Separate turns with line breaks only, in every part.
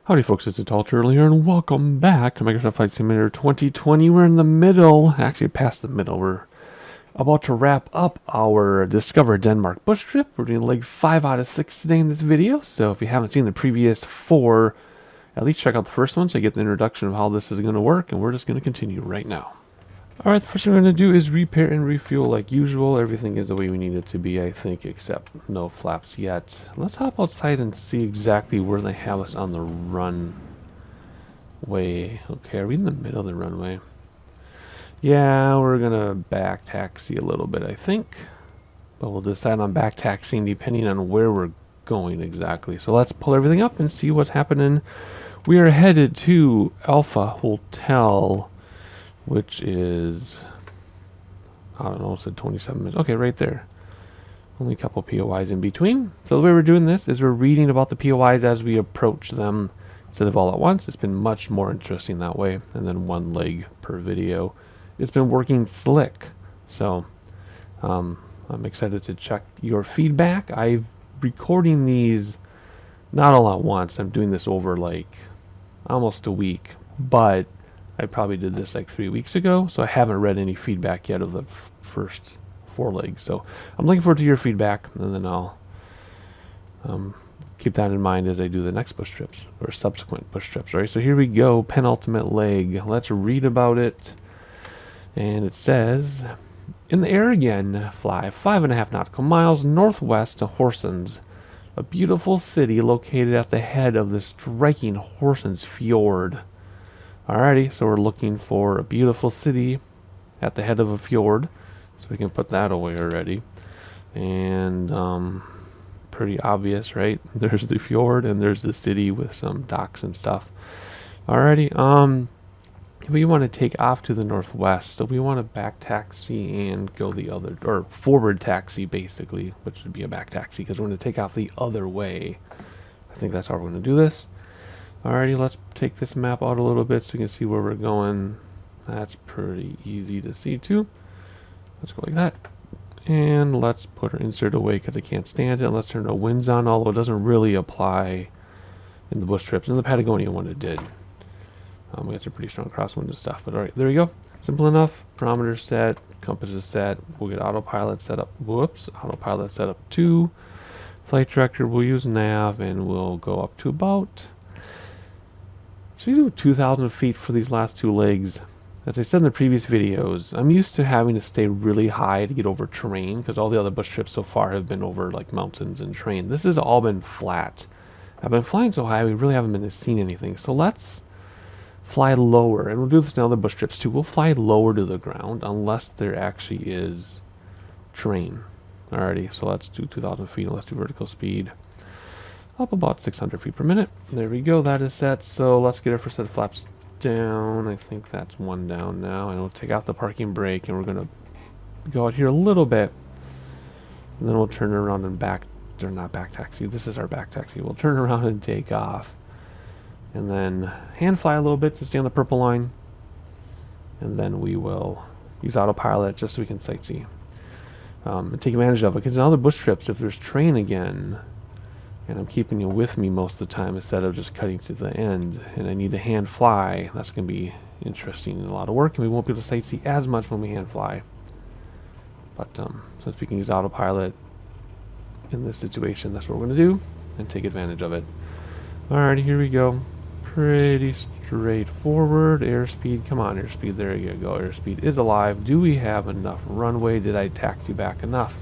Howdy folks, it's Alter here, and welcome back to Microsoft Flight Simulator 2020. We're in the middle, actually past the middle. We're about to wrap up our Discover Denmark bush trip. We're doing leg 5 out of 6 today in this video, so if you haven't seen the previous 4, at least check out the first one so you get the introduction of how this is going to work, and we're just going to continue right now. Alright, the first thing we're going to do is repair and refuel like usual. Everything is the way we need it to be, I think, except no flaps yet. Let's hop outside and see exactly where they have us on the runway. Okay, are we in the middle of the runway? Yeah, we're going to back taxi a little bit, I think. But we'll decide on back taxiing depending on where we're going exactly. So let's pull everything up and see what's happening. We are headed to Alpha Hotel, which is, I don't know, it said 27 minutes. Okay, right there. Only a couple POIs in between. So the way we're doing this is we're reading about the POIs as we approach them instead of all at once. It's been much more interesting that way. And then one leg per video. It's been working slick. So I'm excited to check your feedback. I'm recording these not all at once. I'm doing this over like almost a week. But I probably did this like 3 weeks ago, so I haven't read any feedback yet of the first 4 legs. So I'm looking forward to your feedback, and then I'll keep that in mind as I do the next bush trips, or subsequent bush trips. Right, so here we go, penultimate leg. Let's read about it. And it says, in the air again, fly 5.5 nautical miles northwest to Horsens, a beautiful city located at the head of the striking Horsens Fjord. Alrighty, so we're looking for a beautiful city at the head of a fjord, so we can put that away already. And pretty obvious, right? There's the fjord and there's the city with some docks and stuff. Alrighty, we want to take off to the northwest, so we want to back taxi and go the other, or forward taxi basically, which would be a back taxi because we're going to take off the other way. I think that's how we're going to do this. Alrighty, let's take this map out a little bit so we can see where we're going. That's pretty easy to see too. Let's go like that. And let's put our insert away because I can't stand it. Let's turn our winds on, although it doesn't really apply in the bush trips. In the Patagonia one it did. We got some pretty strong crosswind and stuff. But alright, there we go. Simple enough. Barometer set, compass is set. We'll get autopilot set up. Whoops, autopilot set up 2. Flight director, we'll use nav, and we'll go up to about... So we do 2,000 feet for these last 2 legs. As I said in the previous videos, I'm used to having to stay really high to get over terrain because all the other bush trips so far have been over like mountains and terrain. This has all been flat. I've been flying so high we really haven't been seeing anything. So let's fly lower, and we'll do this in other bush trips too. We'll fly lower to the ground unless there actually is terrain. Alrighty, so let's do 2,000 feet and let's do vertical speed. Up about 600 feet per minute. There we go, that is set. So let's get our first set of flaps down. I think that's 1 down now. And we'll take out the parking brake and we're going to go out here a little bit. And then we'll turn around and back, or not back taxi. This is our back taxi. We'll turn around and take off. And then hand fly a little bit to stay on the purple line. And then we will use autopilot just so we can sightsee. And take advantage of it. Because in other bush trips, if there's terrain again, and I'm keeping you with me most of the time instead of just cutting to the end, and I need to hand fly, that's going to be interesting and a lot of work, and we won't be able to sightsee as much when we hand fly. But since we can use autopilot in this situation, that's what we're going to do and take advantage of it. Alrighty, here we go. Pretty straightforward. Airspeed, come on airspeed, there you go. Airspeed is alive. Do we have enough runway? Did I taxi back enough?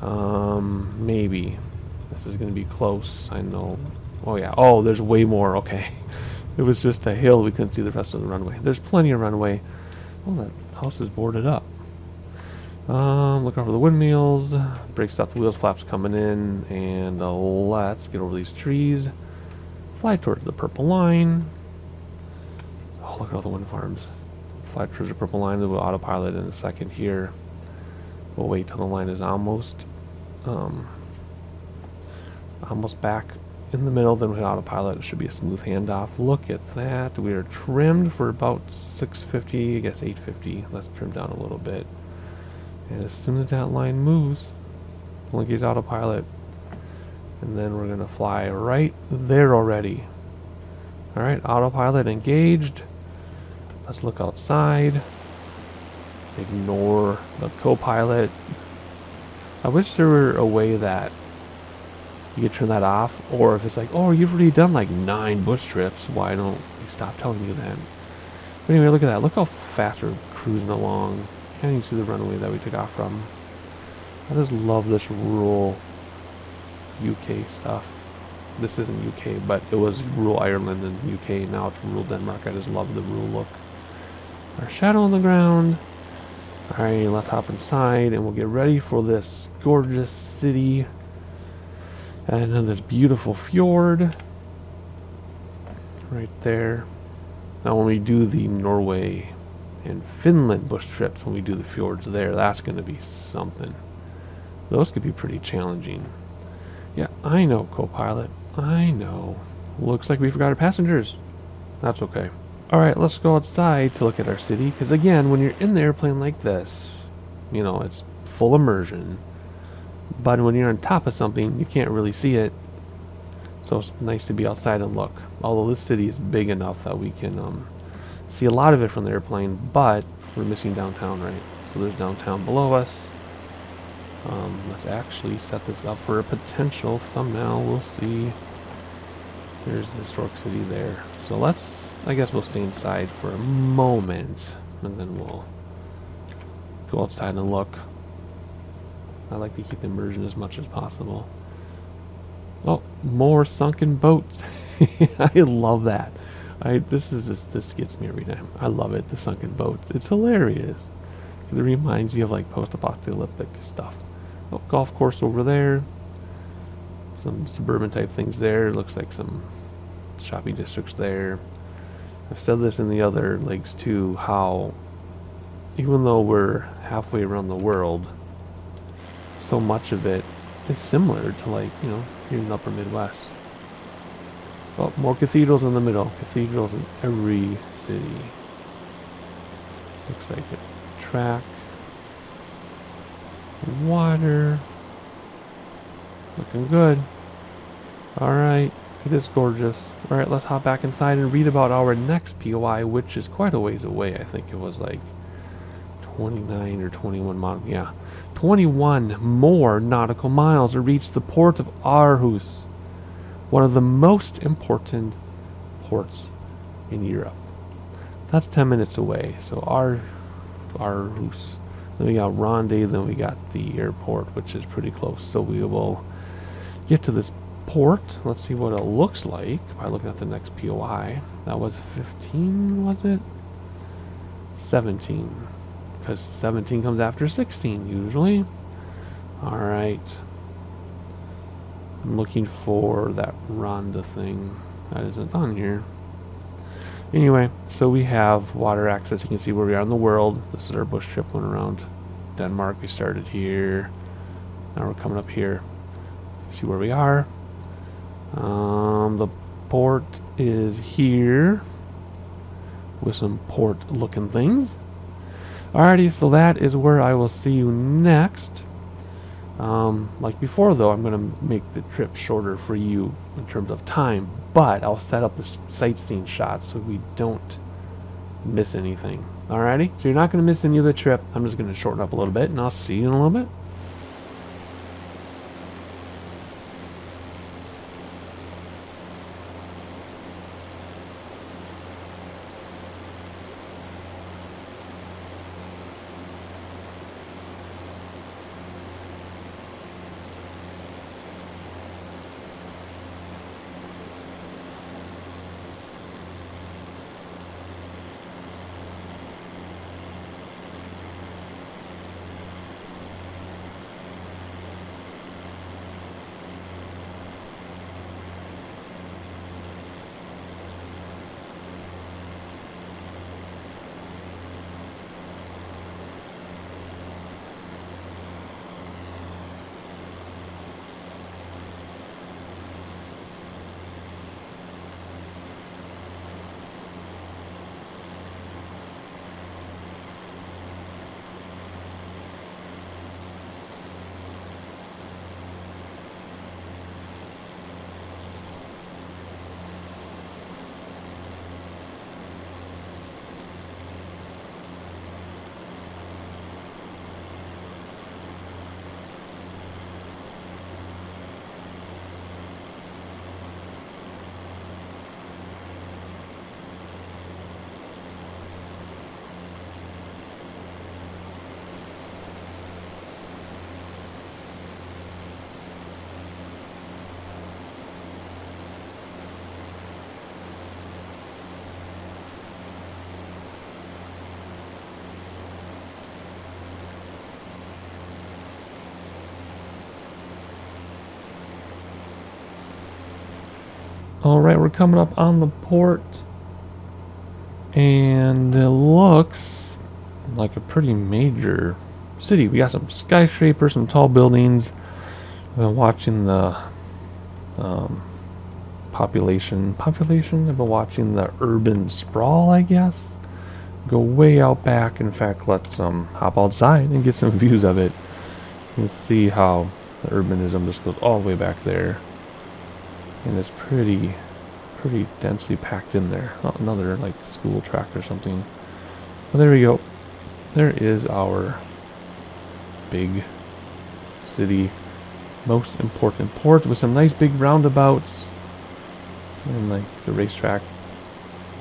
Maybe. This is going to be close, I know. Oh yeah, oh there's way more, okay. It was just a hill, we couldn't see the rest of the runway. There's plenty of runway. Oh, that house is boarded up. Look over the windmills, brakes out the wheels, flaps coming in, and let's get over these trees. Fly towards the purple line. Oh, look at all the wind farms. Fly towards the purple line, then we'll autopilot in a second here. We'll wait till the line is almost back in the middle, then we hit autopilot. It should be a smooth handoff. Look at that. We are trimmed for about 650, I guess 850. Let's trim down a little bit. And as soon as that line moves, we'll engage autopilot. And then we're going to fly right there already. Alright, autopilot engaged. Let's look outside. Ignore the co-pilot. I wish there were a way that you could turn that off, or if it's like, oh, you've already done like 9 bush trips, why don't we stop telling you that? But anyway, look at that. Look how fast we're cruising along. Can't even see the runway that we took off from. I just love this rural UK stuff. This isn't UK, but it was rural Ireland and UK. Now it's rural Denmark. I just love the rural look. Our shadow on the ground. Alright, let's hop inside and we'll get ready for this gorgeous city. And then this beautiful fjord. Right there. Now when we do the Norway and Finland bush trips, when we do the fjords there, that's going to be something. Those could be pretty challenging. Yeah, I know, co-pilot. I know. Looks like we forgot our passengers. That's okay. Alright, let's go outside to look at our city. Because again, when you're in the airplane like this, you know, it's full immersion. But when you're on top of something, you can't really see it. So it's nice to be outside and look. Although this city is big enough that we can see a lot of it from the airplane. But we're missing downtown, right? So there's downtown below us. Let's actually set this up for a potential thumbnail. We'll see. There's the historic city there. So let's, I guess we'll stay inside for a moment. And then we'll go outside and look. I like to keep the immersion as much as possible. Oh, more sunken boats. I love that. This gets me every time. I love it, the sunken boats. It's hilarious. It reminds you of like post-apocalyptic stuff. Oh, golf course over there. Some suburban type things there. Looks like some shopping districts there. I've said this in the other legs too, how even though we're halfway around the world, so much of it is similar to, like, you know, here in the upper Midwest. Oh, more cathedrals in the middle. Cathedrals in every city. Looks like a track. Water. Looking good. Alright, it is gorgeous. Alright, let's hop back inside and read about our next POI, which is quite a ways away. I think it was like 29 or 21 miles. Yeah, 21 more nautical miles to reach the port of Aarhus, one of the most important ports in Europe. That's 10 minutes away. So Aarhus. Then we got Ronde, then we got the airport, which is pretty close. So we will get to this port. Let's see what it looks like by looking at the next POI. That was 15, was it? 17. Because 17 comes after 16, usually. Alright. I'm looking for that Ronda thing. That isn't on here. Anyway, so we have water access. You can see where we are in the world. This is our bush trip. Went around Denmark. We started here. Now we're coming up here. See where we are. The port is here with some port looking things. Alrighty, so that is where I will see you next. Like before though, I'm going to make the trip shorter for you in terms of time, but I'll set up the sightseeing shots so we don't miss anything. Alrighty, so you're not going to miss any of the trip. I'm just going to shorten up a little bit, and I'll see you in a little bit. Alright, we're coming up on the port. And it looks like a pretty major city. We got some skyscrapers, some tall buildings. I've been watching the population. I've been watching the urban sprawl, I guess. Go way out back. In fact, let's hop outside and get some views of it. You can see how the urbanism just goes all the way back there. And it's pretty densely packed in there. Not another like school track or something. Well, there we go. There is our big city, most important port with some nice big roundabouts and like the racetrack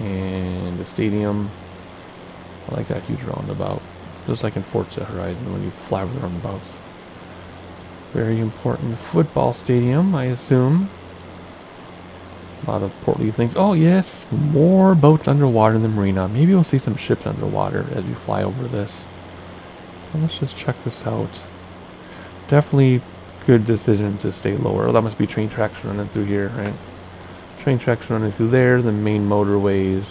and the stadium. I like that huge roundabout, just like in Forza Horizon when you fly over the roundabouts. Very important football stadium, I assume. A lot of portly things. Oh yes, more boats underwater in the marina. Maybe we'll see some ships underwater as we fly over this. Well, let's just check this out. Definitely good decision to stay lower. Well, that must be train tracks running through here, right? Train tracks running through there. The main motorways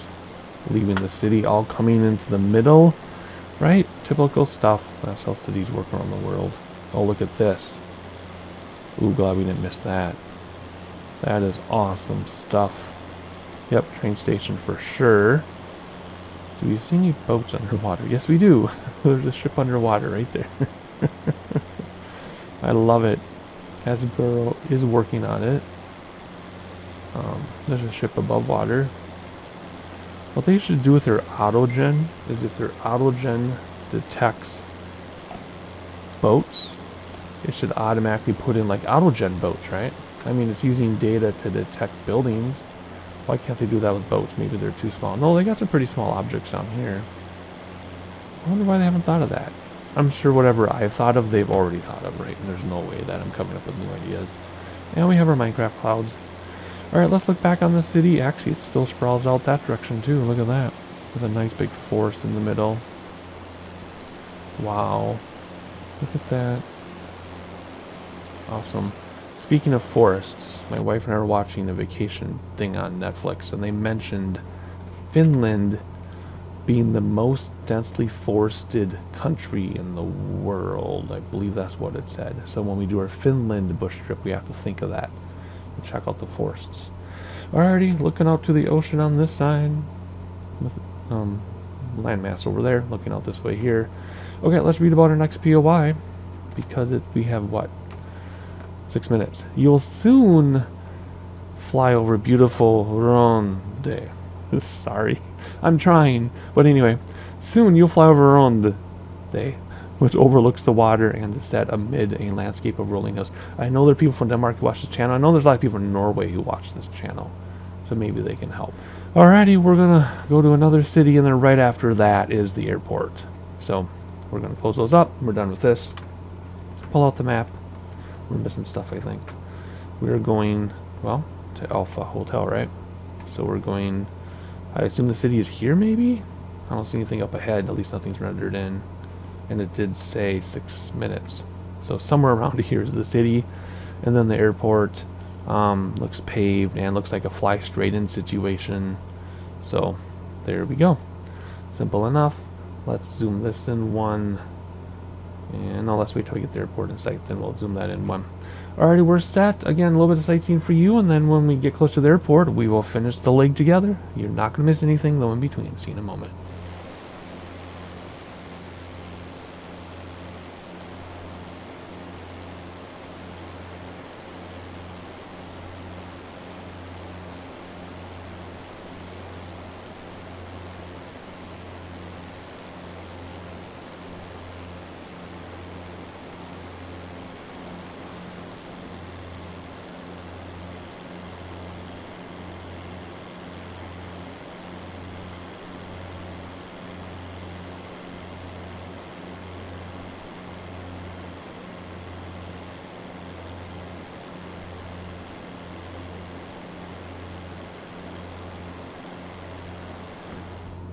leaving the city, all coming into the middle, right? Typical stuff. That's how cities work around the world. Oh, look at this. Ooh, glad we didn't miss that. That is awesome stuff. Yep, train station for sure. Do we see any boats underwater? Yes, we do. There's a ship underwater right there. I love it. Hasbro is working on it. There's a ship above water. What they should do with their autogen is if their autogen detects boats, it should automatically put in like autogen boats, right? I mean, it's using data to detect buildings. Why can't they do that with boats? Maybe they're too small. No, they got some pretty small objects down here. I wonder why they haven't thought of that. I'm sure whatever I've thought of, they've already thought of, right? And there's no way that I'm coming up with new ideas. And we have our Minecraft clouds. Alright, let's look back on the city. Actually, it still sprawls out that direction too. Look at that. With a nice big forest in the middle. Wow. Look at that. Awesome. Speaking of forests, my wife and I were watching a vacation thing on Netflix, and they mentioned Finland being the most densely forested country in the world. I believe that's what it said. So when we do our Finland bush trip, we have to think of that and check out the forests. Alrighty, looking out to the ocean on this side. With landmass over there, looking out this way here. Okay, let's read about our next POI, because we have what? 6 minutes. You'll soon fly over beautiful Ronde. Sorry, I'm trying. But anyway, soon you'll fly over Ronde, which overlooks the water and is set amid a landscape of rolling hills. I know there are people from Denmark who watch this channel. I know there's a lot of people in Norway who watch this channel. So maybe they can help. Alrighty, we're gonna go to another city, and then right after that is the airport. So we're gonna close those up. We're done with this. Pull out the map. We're missing stuff, I think. We're going, well, to Alpha Hotel, right? So we're going, I assume the city is here, maybe? I don't see anything up ahead, at least nothing's rendered in. And it did say 6 minutes. So somewhere around here is the city, and then the airport. Looks paved and looks like a fly straight in situation. So there we go. Simple enough. Let's zoom this in one. And now let's wait till we get the airport in sight, then we'll zoom that in one. Alrighty, we're set. Again, a little bit of sightseeing for you, and then when we get close to the airport, we will finish the leg together. You're not going to miss anything, though, in between. See you in a moment.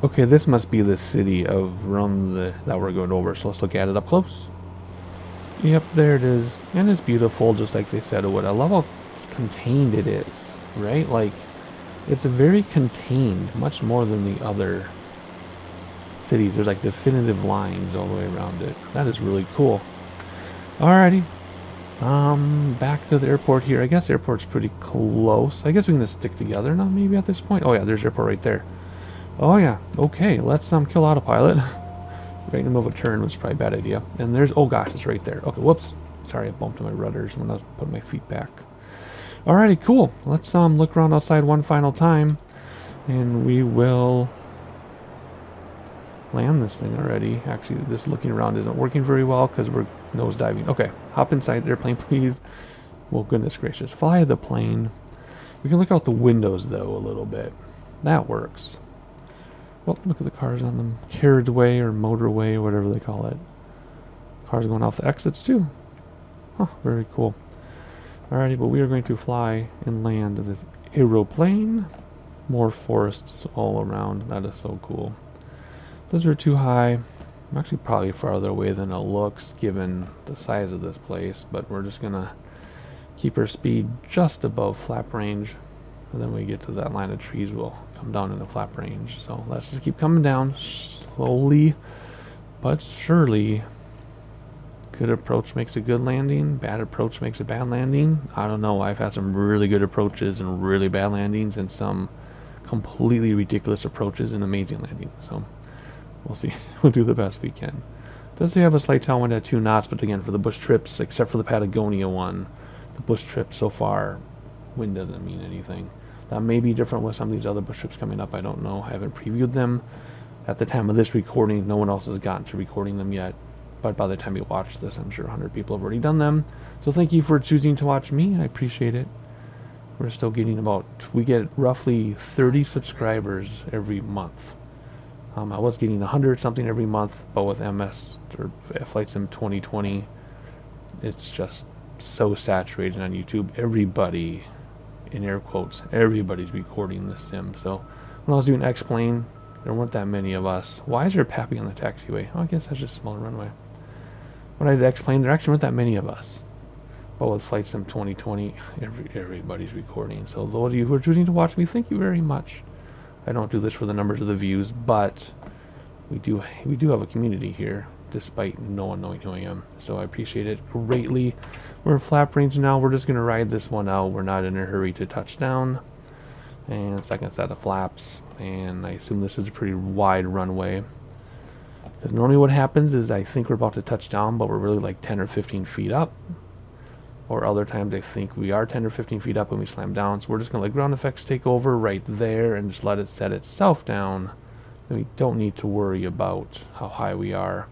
Okay, this must be the city of Ronde that we're going over, so let's look at it up close. Yep, there it is. And it's beautiful, just like they said it would. I love how contained it is, right? Like, It's very contained, much more than the other cities. There's like definitive lines all the way around it. That is really cool. Alrighty. Back to the airport here. I guess airport's pretty close. I guess we can just stick together now maybe at this point. Oh yeah, there's airport right there. Oh yeah, okay, let's kill autopilot. Right in the middle of a turn was probably a bad idea. And there's, oh gosh, it's right there. Okay, whoops. Sorry, I bumped my rudders when I was putting my feet back. Alrighty, cool. Let's look around outside one final time. And we will land this thing already. Actually, this looking around isn't working very well because we're nose diving. Okay, hop inside the airplane, please. Well, goodness gracious. Fly the plane. We can look out the windows, though, a little bit. That works. Well, look at the cars on the carriageway or motorway, whatever they call it. Cars going off the exits, too. Huh, very cool. Alrighty, but we are going to fly and land this aeroplane. More forests all around. That is so cool. Those are too high. I'm actually probably farther away than it looks, given the size of this place, but we're just gonna keep our speed just above flap range, and then when we get to that line of trees, we'll come down into flap range. So let's just keep coming down slowly but surely. Good approach makes a good landing. Bad approach makes a bad landing. I don't know. I've had some really good approaches and really bad landings, and some completely ridiculous approaches and amazing landings. So we'll see. We'll do the best we can. Does say have a slight tailwind at 2 knots, but again, for the bush trips, except for the Patagonia one, the bush trip so far, wind doesn't mean anything. That may be different with some of these other bush trips coming up. I don't know. I haven't previewed them. At the time of this recording, no one else has gotten to recording them yet. But by the time you watch this, I'm sure 100 people have already done them. So thank you for choosing to watch me. I appreciate it. We're still getting we get roughly 30 subscribers every month. I was getting 100 something every month, but with MS or Flight Sim 2020, it's just so saturated on YouTube. Everybody, in air quotes, everybody's recording this sim. So when I was doing X-Plane, there weren't that many of us. Why is there Pappy on the taxiway? Oh, I guess that's just a smaller runway. When I did X-Plane, there actually weren't that many of us. But with Flight Sim 2020, everybody's recording. So those of you who are choosing to watch me, thank you very much. I don't do this for the numbers of the views, but we do have a community here, despite no one knowing who I am. So I appreciate it greatly. We're in flap range now. We're just going to ride this one out. We're not in a hurry to touch down. And second set of flaps. And I assume this is a pretty wide runway. Because normally what happens is I think we're about to touch down, but we're really like 10 or 15 feet up. Or other times I think we are 10 or 15 feet up when we slam down. So we're just going to let ground effects take over right there and just let it set itself down. Then we don't need to worry about how high we are.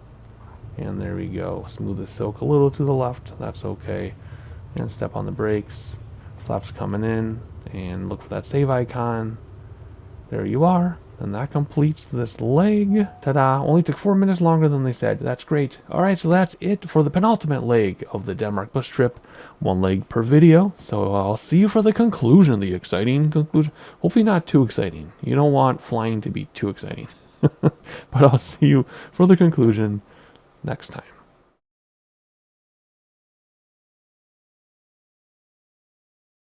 And there we go. Smooth as silk a little to the left. That's okay. And step on the brakes. Flaps coming in. And look for that save icon. There you are. And that completes this leg. Ta-da. Only took 4 minutes longer than they said. That's great. Alright, so that's it for the penultimate leg of the Denmark bush trip. 1 leg per video. So I'll see you for the conclusion, the exciting conclusion. Hopefully not too exciting. You don't want flying to be too exciting. But I'll see you for the conclusion next time.